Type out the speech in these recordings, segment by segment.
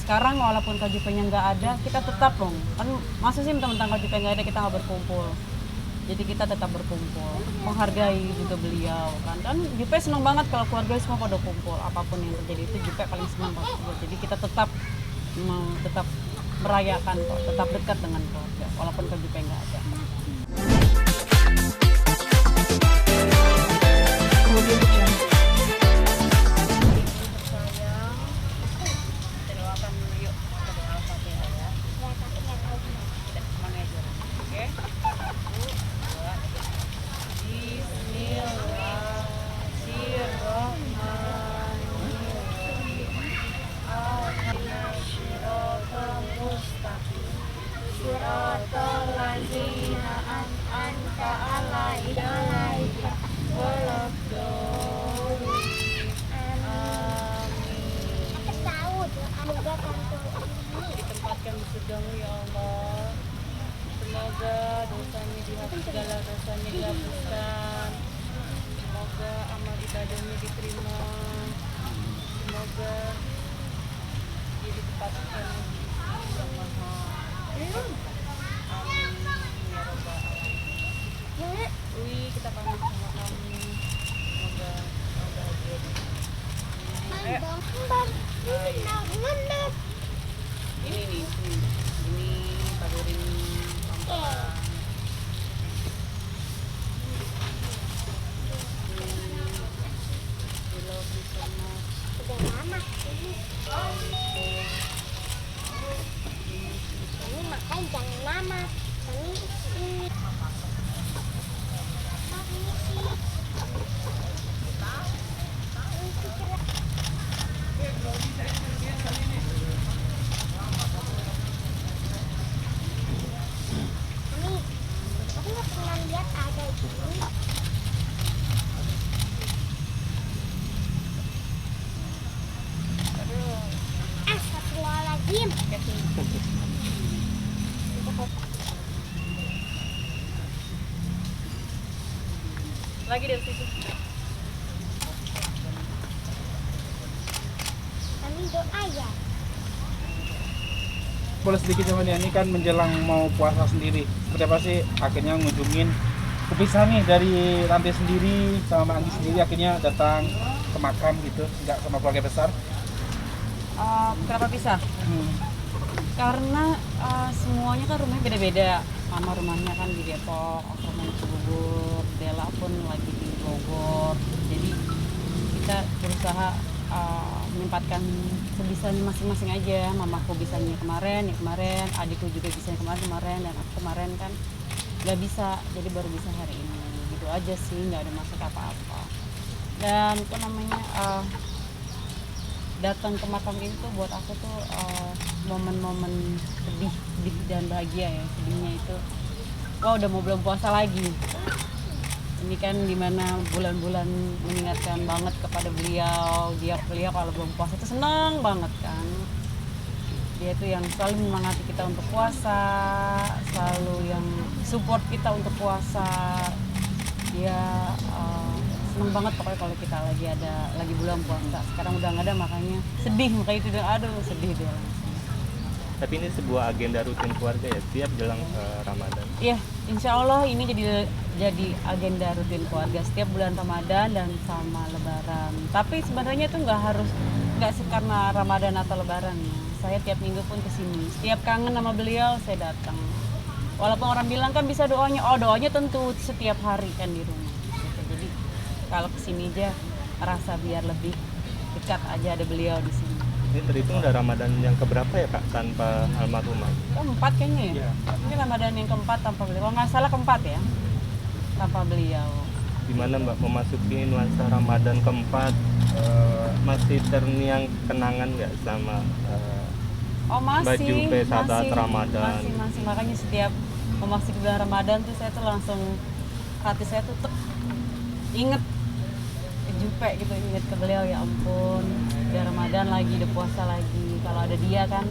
sekarang walaupun KJP-nya nggak ada, kita tetap dong. Kan masa sih mentang-mentang KJP nggak ada kita nggak berkumpul. Jadi kita tetap berkumpul, menghargai juga beliau kan. Dan JP senang banget kalau keluarga semua pada kumpul. Apapun yang terjadi itu JP paling senang kalau kumpul. Jadi kita tetap merayakan kok, tetap dekat dengan keluarga walaupun KJP nggak ada. Ditempatkan di surgamu ya Allah. Semoga dosanya dihapus, segala dosanya dihapuskan. Semoga amal ibadahnya diterima. Semoga dia ditempatkan di yang maha. Amin ya Rabbal alamin. Ui, kita pamit sama kamu. Semoga bahagia. Ini nih, ini taburin pelan-pelan. We love you so much. Udah lama ini. Ini makan jangan lama. Ini. Lagi dari situ. Kami doa ya. Boleh sedikit sama ini kan menjelang mau puasa sendiri. Seperti apa sih akhirnya ngunjungin kepisah nih dari Ranti sendiri sama Anggi sendiri akhirnya datang ke makam gitu, nggak sama keluarga besar? Kenapa pisah? Karena semuanya kan rumahnya beda-beda. Mama rumahnya kan di Depok, aku rumahnya di Cibubur, Dela pun lagi di Bogor. Jadi kita berusaha menempatkan sebisanya masing-masing aja. Mamaku bisanya kemarin, adikku juga bisanya kemarin, dan aku kemarin kan nggak bisa, jadi baru bisa hari ini. Gitu aja sih, nggak ada masalah apa-apa. Dan apa namanya, datang ke makam itu buat aku tuh momen-momen sedih dan bahagia ya. Sedihnya itu, wah udah mau belum puasa lagi. Ini kan dimana bulan-bulan mengingatkan banget kepada beliau. Beliau kalau belum puasa itu senang banget kan. Dia tuh yang selalu menyemangati kita untuk puasa, selalu yang support kita untuk puasa. Dia seneng banget pokoknya kalau kita lagi bulan puasa. Sekarang udah nggak ada, makanya sedih, makanya itu aduh sedih dia langsung. Tapi ini sebuah agenda rutin keluarga ya, tiap jelang Ramadan. Iya, insya Allah ini jadi agenda rutin keluarga setiap bulan Ramadan dan sama Lebaran. Tapi sebenarnya itu nggak karena Ramadan atau Lebaran ya. Saya tiap minggu pun kesini. Setiap kangen sama beliau saya datang. Walaupun orang bilang kan bisa doanya, doanya tentu setiap hari kan di rumah. Gitu. Jadi kalau kesini aja rasa biar lebih dekat aja ada beliau di sini. Ini terhitung udah Ramadan yang keberapa ya Kak tanpa almarhumah? Keempat kayaknya ya. Ini Ramadan yang keempat tanpa beliau. Kalau nggak salah keempat ya, tanpa beliau. Dimana Mbak memasuki nuansa Ramadan keempat, masih terngiang kenangan nggak sama baju saat Ramadan? Masih. Makanya setiap memasuki bulan Ramadan tuh saya tuh langsung hati saya tuh inget ke Jupe gitu, inget ke beliau, ya ampun. Udah Ramadan lagi, udah puasa lagi. Kalau ada dia kan,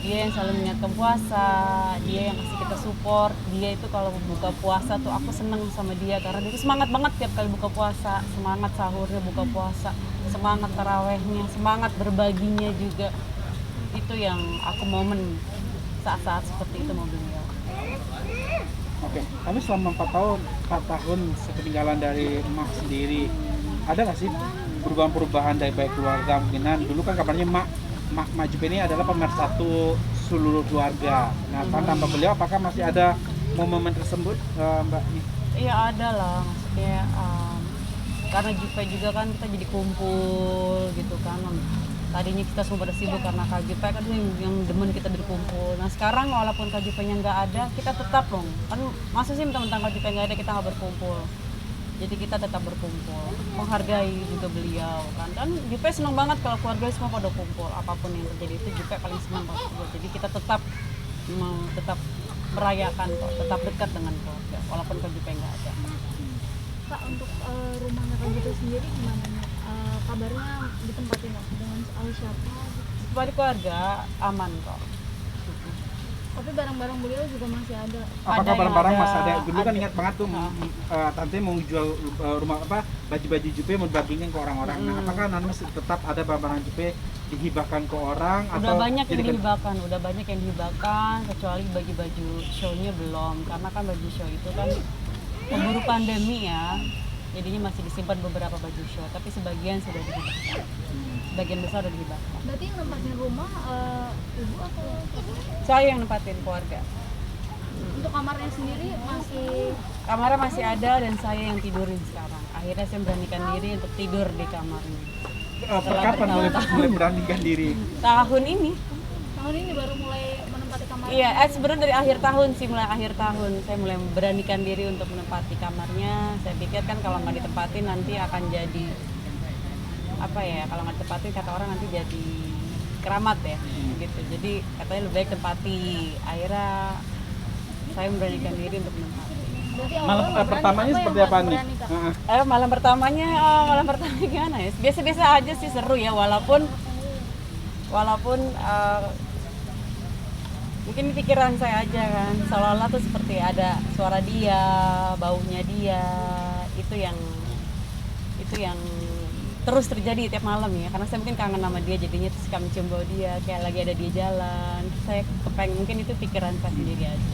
dia yang selalu mengingatkan puasa, dia yang kasih kita support. Dia itu kalau buka puasa tuh aku seneng sama dia karena dia semangat banget tiap kali buka puasa, semangat sahurnya buka puasa, semangat tarawehnya, semangat berbaginya juga. itu yang aku momen saat-saat seperti itu mau beliau. Oke, tapi selama 4 tahun sepeninggalan dari emak sendiri, ada nggak sih perubahan-perubahan dari baik keluarga mungkinan? Dulu kan kabarnya Mak Jupe ini adalah pemersatu seluruh keluarga. Nah, tanpa beliau apakah masih ada momen tersebut, Mbak? Iya ada lah, maksudnya karena Jupe juga kan kita jadi kumpul gitu kan. Tadinya kita semua pada sibuk karena Kak Jupe kan yang demen kita berkumpul. Nah sekarang walaupun Kak Jupe-nya nggak ada, kita tetap dong. Kan masa sih mentang-mentang Kak Jupe nggak ada kita nggak berkumpul. Jadi kita tetap berkumpul, menghargai juga beliau kan. Kan Jupe senang banget kalau keluarga semua pada kumpul. Apapun yang terjadi itu Jupe paling senang kalau kumpul. Jadi kita tetap merayakan kok, tetap dekat dengan keluarga walaupun Kak Jupe nggak ada. Kak, untuk rumahnya Kak Jupe sendiri gimana nih? Kabarnya ditempatin nggak dengan siapa? Sebagai keluarga aman kok. Tapi barang-barang beliau juga masih ada. Apakah yang barang-barang ada, masih ada? Dulu kan ada. ingat banget tuh, tante mau jual rumah baju-baju Jupe mau dibagiin ke orang-orang. Nah, apakah nanti masih tetap ada barang-barang Jupe dihibahkan ke orang? Udah banyak yang jadikan- dihibahkan, kecuali baju-baju show-nya belum, karena kan baju show itu kan keburu pandemi ya, jadinya masih disimpan beberapa baju show, tapi sebagian sudah dihibahkan, sebagian besar sudah dihibahkan. Berarti yang nempatin rumah ibu atau Saya yang nempatin keluarga. untuk kamarnya sendiri masih Kamarnya masih ada dan saya yang tidurin sekarang. Akhirnya saya beranikan diri untuk tidur di kamarnya. Kapan mulai beranikan diri? Tahun ini. tahun ini baru mulai menempati kamar? Iya, sebenarnya dari akhir tahun sih, mulai akhir tahun saya mulai beranikan diri untuk menempati kamarnya. Saya pikir kan kalau nggak ditempatin nanti akan jadi apa ya? Kalau nggak ditempatin kata orang nanti jadi keramat ya, gitu. Jadi katanya lebih baik tempati. Akhirnya saya memberanikan diri untuk menempati. Berarti Malam awalnya pertamanya yang seperti buat apa nih? berani, Kak? Malam pertamanya gimana ya? Biasa-biasa aja sih, seru ya, walaupun mungkin di pikiran saya aja kan, seolah-olah tuh seperti ada suara dia, baunya dia, itu yang terus terjadi tiap malam ya, karena saya mungkin kangen sama dia, jadinya terus kami cium bau dia kayak lagi ada dia jalan. Saya kepengen, mungkin itu pikiran saya sendiri aja.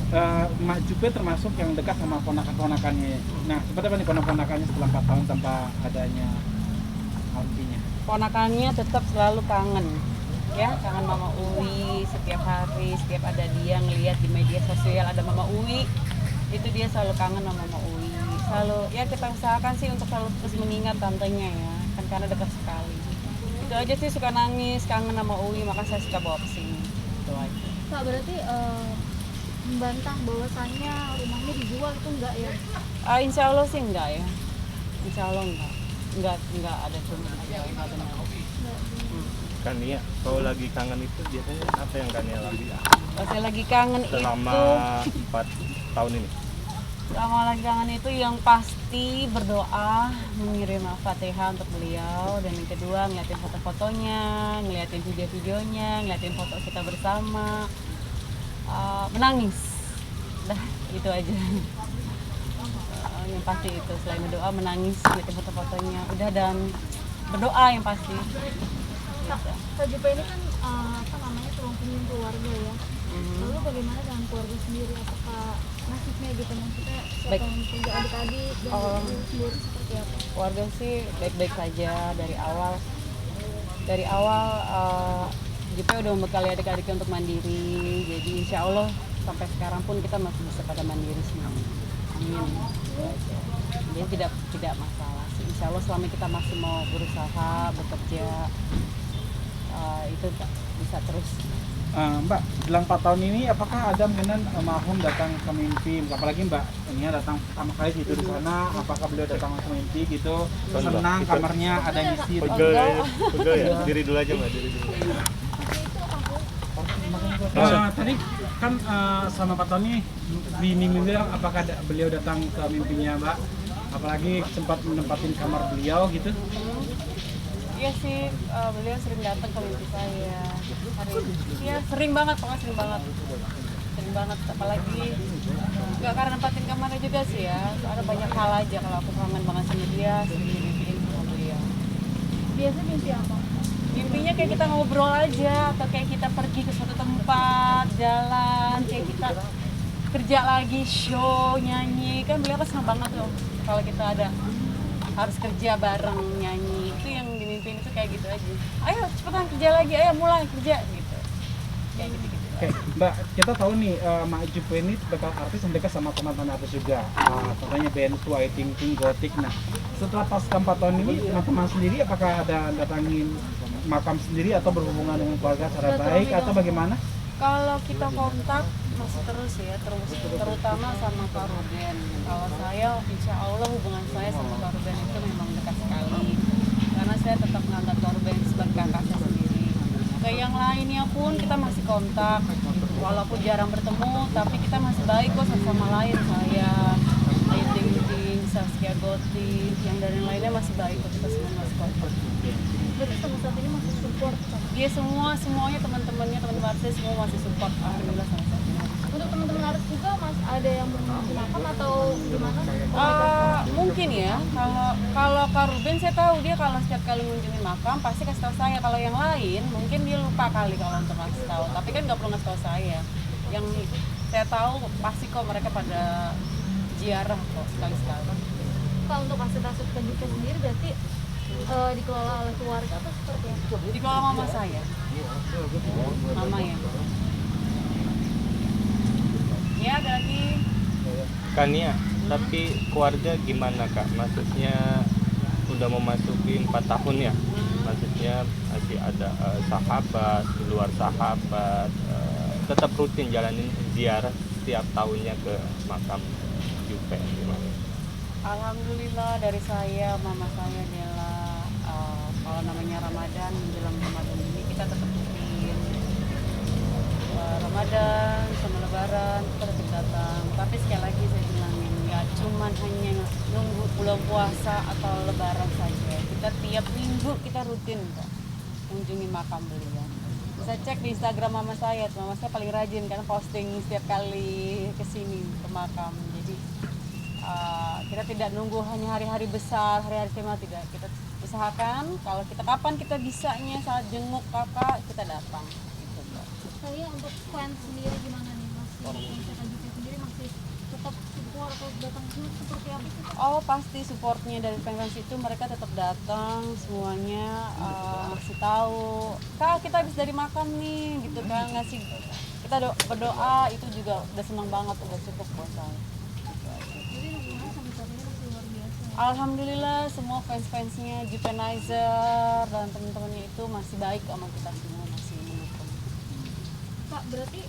Mak Jupe termasuk yang dekat sama ponakan-ponakannya. Nah, seperti apa nih ponakan-ponakannya setelah 4 tahun tanpa adanya artinya? Ponakannya tetap selalu kangen ya, kangen Mama Uwi. Setiap hari, setiap ada dia ngelihat di media sosial ada Mama Uwi, itu dia selalu kangen sama Mama Uwi. Selalu ya, kita usahakan sih untuk selalu terus mengingat tantenya ya, kan karena dekat sekali. Itu aja sih, suka nangis, kangen sama Uwi, maka saya suka bawa kesini. Itu aja. Kak, berarti membantah bahwasannya rumahnya dijual itu enggak ya? Insya Allah sih enggak ya, Insya Allah enggak ada cuma enggak benar. Kania, kalau lagi kangen itu biasanya apa yang Kania lakukan Kalau saya lagi kangen selama itu 4 tahun ini? Selama lagi kangen itu yang pasti berdoa, mengirim Al-Fatihah untuk beliau, dan yang kedua ngeliatin foto-fotonya, ngeliatin video-videonya, ngeliatin foto kita bersama, menangis. Dah, itu aja. Yang pasti itu, selain berdoa, menangis, ngeliatin foto-fotonya, udah, dan berdoa yang pasti. Kak Jupe ini kan tulang punggung keluarga ya. Lalu bagaimana dengan keluarga sendiri? Apakah nasibnya gitu, maksudnya siapa Baik. yang kerja adik-adik dan ibu sendiri seperti apa? Keluarga sih baik-baik saja dari awal. Jupe udah membekali adik-adiknya untuk mandiri, jadi insya Allah sampai sekarang pun kita masih bisa pada mandiri semua. Amin. Jadi tidak masalah sih. Insya Allah selama kita masih mau berusaha, bekerja, itu bisa terus. Mbak, jelang 4 tahun ini apakah ada mungkin almarhum datang ke mimpi, apalagi Mbak ini datang pertama kali gitu di sana, apakah beliau datang ke mimpi gitu, senang kamarnya ada yang isi? Pegel ya? Diri dulu aja Mbak, diri dulu. Tadi kan selama 4 tahun ini di mimpi apakah beliau datang ke mimpinya Mbak? Apalagi sempat menempatin kamar beliau gitu? Iya sih, beliau sering datang ke mimpi saya. Iya, sering banget, pokoknya sering banget. Apalagi nggak karena nempatin kamarnya juga sih ya. Ada banyak hal aja, kalau aku kangen banget sama dia, sering dimimpiin sama beliau. Biasanya mimpi apa? Mimpinya kayak kita ngobrol aja, atau kayak kita pergi jalan kayak kita kerja lagi, show, nyanyi, kan beliau kan senang banget loh kalau kita ada harus kerja bareng nyanyi. Itu yang dimimpin itu kayak gitu aja, ayo cepetan kerja lagi, ayo mulai kerja gitu, kayak gitu. Oke, Mbak, kita tahu nih Mak Jupe ini bekal artis yang dekat sama teman-teman artis juga. Contohnya band White Thinking, Gothic. Nah, setelah pasca 4 tahun ini, teman-teman sendiri apakah ada datangin makam sendiri atau berhubungan dengan keluarga secara baik atau bagaimana? Kalau kita kontak masih terus ya, terutama sama Kak Ruben. Kalau saya, insya Allah hubungan saya sama Kak Ruben itu memang dekat sekali, karena saya tetap menganggap Kak Ruben sebagai kakak saya sendiri. Ke yang lainnya pun kita masih kontak, walaupun jarang bertemu, tapi kita masih baik kok satu sama lain. Saya, Ayu Ting Ting, Saskia Gotik, yang dan yang lainnya masih baik kok, kita semua masih kontak. Berarti sampai saat ini masih support sama. Dia semuanya teman-temannya, teman-teman artis semua masih support, alhamdulillah sampai saat ini. Untuk teman-teman artis juga mas ada yang mengunjungi makam atau gimana? Mungkin ya, kalau Kak Ruben saya tahu dia kalau setiap kali mengunjungi makam pasti kasih tahu saya. Kalau yang lain mungkin dia lupa kali kalau untuk kasih tahu, tapi kan nggak perlu ngasih tahu saya. Yang saya tahu pasti kok mereka pada ziarah kok sekali-sekali. Pak, untuk aset-aset Jupe sendiri berarti dikelola oleh keluarga atau seperti apa? Dikelola mama saya, mama ya. Ya ada lagi. Kania, tapi keluarga gimana Kak? Maksudnya udah memasuki 4 tahun ya? Maksudnya masih ada sahabat, di luar sahabat, tetap rutin jalanin ziarah setiap tahunnya ke makam Jupe gimana? Alhamdulillah dari saya, mama saya adalah kalau namanya Ramadan, menjelang Ramadan ini kita tetap rutin. Ramadan sama Lebaran kita tetap datang. Tapi sekali lagi saya bilangin, nggak cuman hanya nunggu bulan puasa atau Lebaran saja. Kita tiap minggu kita rutin kok mengunjungi makam beliau. Bisa cek di Instagram mama saya paling rajin karena posting setiap kali kesini ke makam. Jadi kita tidak nunggu hanya hari-hari besar, hari-hari tema, tidak. Kita usahakan kalau kapan kita bisanya saat jenguk kakak kita datang. Gitu, Mbak. Saya untuk fans sendiri gimana nih masih misalkan Jupe sendiri masih tetap support atau datang sini seperti apa sih? Oh pasti supportnya dari fans itu mereka tetap datang semuanya, ngasih tahu kak kita habis dari makam nih gitu kan, ngasih kita berdoa itu juga udah senang banget, udah cukup buat saya. Jadi hubungan sampai saat ini masih luar biasa ya? Alhamdulillah semua fans-fansnya Jupenizer dan teman-temannya itu masih baik sama kita semua, masih mendukung. Kak, berarti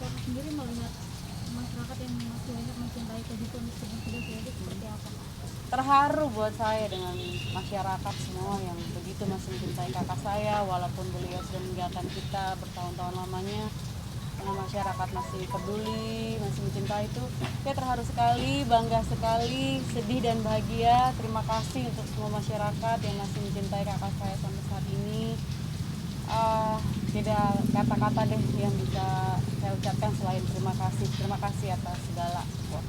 Kak sendiri melihat masyarakat yang masih banyak mencintai Kak Jupe meskipun sudah tidak seperti apa? Terharu buat saya dengan masyarakat semua yang begitu masih mencintai kakak saya walaupun beliau sudah meninggalkan kita bertahun-tahun lamanya. Karena masyarakat masih peduli, masih mencintai itu, saya terharu sekali, bangga sekali, sedih dan bahagia. Terima kasih untuk semua masyarakat yang masih mencintai kakak saya sampai saat ini. Tidak kata-kata deh yang bisa saya ucapkan selain terima kasih atas segala support.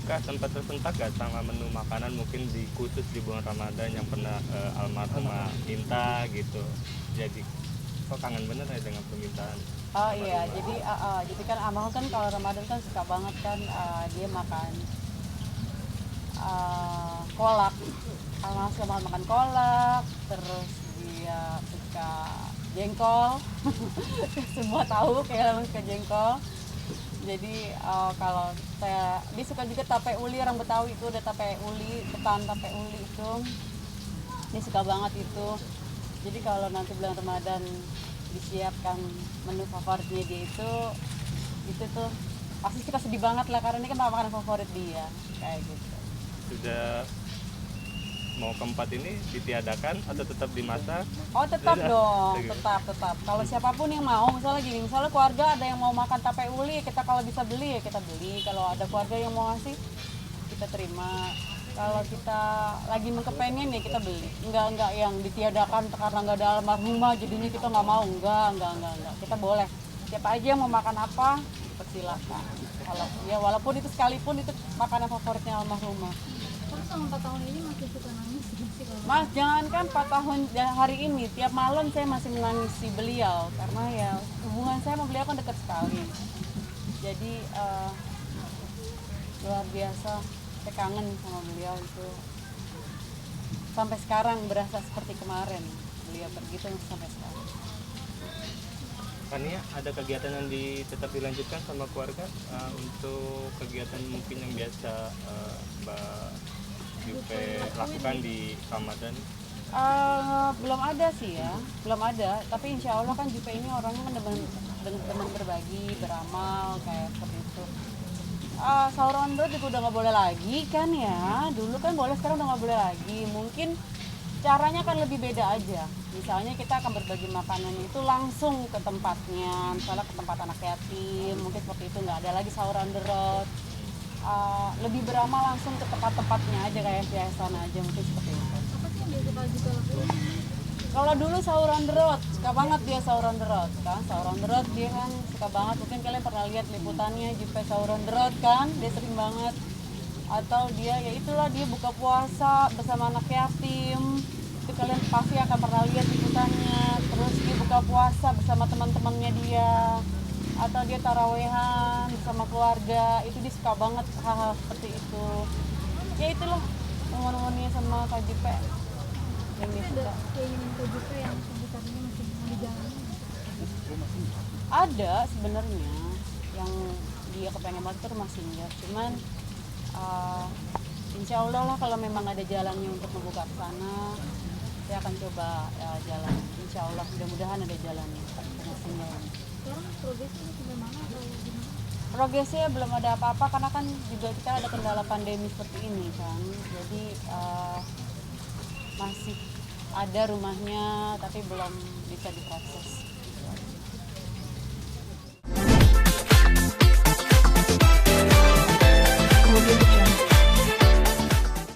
Kak, sempat tersentak gak sama menu makanan mungkin di khusus di bulan Ramadan yang pernah almarhumah minta gitu? Jadi kok kangen bener ya dengan permintaan? Oh iya, jadi kan Amal kan kalau Ramadan kan suka banget kan dia makan kolak. Amal suka makan kolak, terus dia suka jengkol. Semua tahu kayak Amal suka jengkol. Jadi kalau dia suka juga tape uli, orang Betawi itu ada tape uli, ketan tape uli itu. Dia suka banget itu. Jadi kalau nanti bulan Ramadan disiapkan menu favoritnya dia itu tuh pasti kita sedih banget lah karena ini kan makanan favorit dia kayak gitu. Sudah mau keempat ini ditiadakan atau tetap dimasak? Oh tetap dong, tetap. Kalau siapapun yang mau, misalnya keluarga ada yang mau makan tape uli, kita kalau bisa beli ya kita beli. Kalau ada keluarga yang mau ngasih, kita terima. Kalau kita lagi kepengen nih kita beli, enggak yang ditiadakan karena nggak ada almarhumah jadinya kita nggak mau, enggak. Kita boleh, siapa aja yang mau makan apa persilahkan. Kalau ya walaupun itu sekalipun itu makanan favoritnya almarhumah. Tapi selama 4 tahun ini masih suka nangis gitu sih kalau Mas jangankan 4 tahun hari ini, tiap malam saya masih menangisi beliau karena ya hubungan saya sama beliau kan dekat sekali. Jadi luar biasa, saya kangen sama beliau itu. Sampai sekarang berasa seperti kemarin beliau pergi itu sampai sekarang. Kania, ada kegiatan yang tetap dilanjutkan sama keluarga untuk kegiatan mungkin yang biasa Mbak Jupe lakukan di Ramadan? Belum ada sih ya, belum ada. Tapi insya Allah kan Jupe ini orangnya kan demen berbagi, beramal kayak seperti itu. Sahur on the road juga udah nggak boleh lagi kan ya. Dulu kan boleh, sekarang udah nggak boleh lagi. Mungkin caranya kan lebih beda aja. Misalnya kita akan berbagi makanan itu langsung ke tempatnya, misalnya ke tempat anak yatim, mungkin seperti itu, nggak ada lagi sahur on the road. Lebih beramal langsung ke tempat-tempatnya aja kayak biasa aja, mungkin seperti itu. Apa sih yang biasa Kak Jupe lakuin? Kalau dulu sahur on the road, suka banget dia sahur on the road kan. Sahur on the road dia kan suka banget, mungkin kalian pernah lihat liputannya Jupe sahur on the road kan, dia sering banget. Atau dia ya itulah, dia buka puasa bersama anak yatim, itu kalian pasti akan pernah lihat liputannya. Terus dia buka puasa bersama teman-temannya dia, atau dia tarawehan bersama keluarga, itu dia suka banget hal-hal seperti itu. Ya itulah momen-momennya sama Kak Jupe yang dia Ada suka. keinginan Kak Jupe yang sampai saat ini masih mau dijalani? Ada sebenarnya yang dia kepengen banget itu rumah singgah, cuman insya Allah lah kalau memang ada jalannya untuk membuka ke sana, saya akan coba jalan. Insya Allah, mudah-mudahan ada jalannya rumah singgah ini. Sekarang progresnya sampai mana atau gimana? Progresnya belum ada apa-apa karena kan juga kita ada kendala pandemi seperti ini kan, jadi masih ada rumahnya tapi belum bisa diproses.